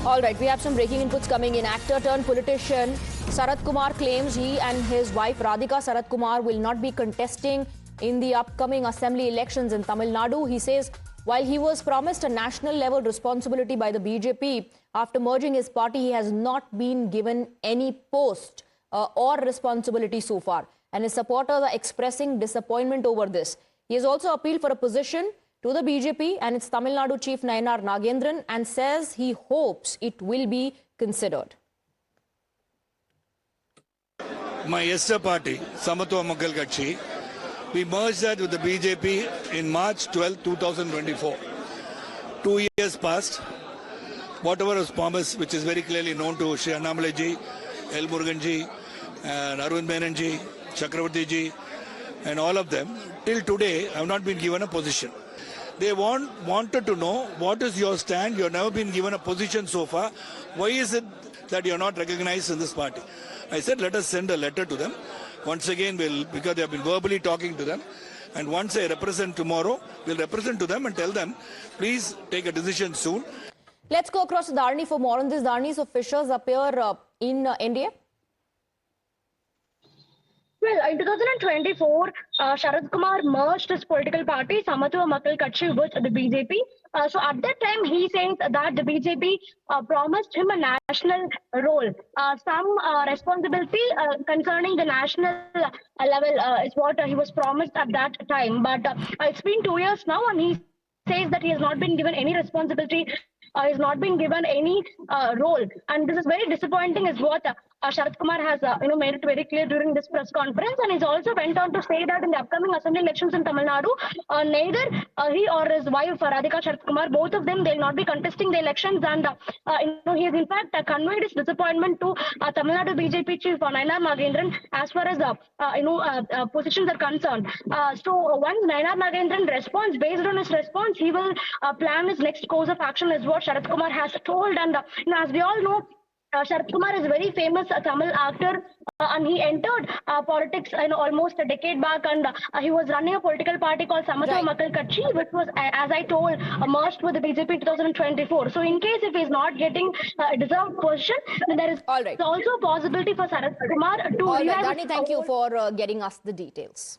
All right, we have some breaking inputs coming in. Actor turned politician Sarath Kumar claims he and his wife Radhika Sarath Kumar will not be contesting in the upcoming assembly elections in Tamil Nadu. He says while he was promised a national level responsibility by the BJP after merging his party, he has not been given any post or responsibility so far. And his supporters are expressing disappointment over this. He has also appealed for a position to the BJP and its Tamil Nadu chief Nayanar Nagendran and says he hopes it will be considered. My Esther party, Samatwa Makkal Katchi, we merged that with the BJP in March 12, 2024. 2 years passed. Whatever was promised, which is very clearly known to Shri Annamalai ji, L. Murugan ji, and Arvind Menon ji, Chakravarti ji, and all of them, till today, have not been given a position. They wanted to know what is your stand. You have never been given a position so far. Why is it that you are not recognized in this party? I said, let us send a letter to them. Once again, because they have been verbally talking to them. And once I represent tomorrow, we'll represent to them and tell them, please take a decision soon. Let's go across to Dharani for more on this. Dharani, so fissures appear in NDA. Well, in 2024, Sarath Kumar merged his political party, Samatwa Makkal Katchi, with the BJP. So at that time, he says that the BJP promised him a national role. Some responsibility concerning the national level is what he was promised at that time. But it's been 2 years now, and he says that he has not been given any responsibility. He's not been given any role, and this is very disappointing. Is what Sarath Kumar has made it very clear during this press conference, and he's also went on to say that in the upcoming assembly elections in Tamil Nadu, neither he or his wife Radhika Sarath Kumar, both of them, they'll not be contesting the elections, and he has in fact conveyed his disappointment to Tamil Nadu BJP chief Nayanar Nagendran as far as positions are concerned. So once Nayanar Nagendran responds, based on his response, he will plan his next course of action, is what Sarath Kumar has told. And as we all know, Sarath Kumar is a very famous Tamil actor, and he entered politics almost a decade back, and he was running a political party called Samatwa Makkal Katchi, which was, as I told, merged with the BJP in 2024. So in case if he is not getting a deserved position, then there is also a possibility for Sarath Kumar to... All right, Dharani, thank you for getting us the details.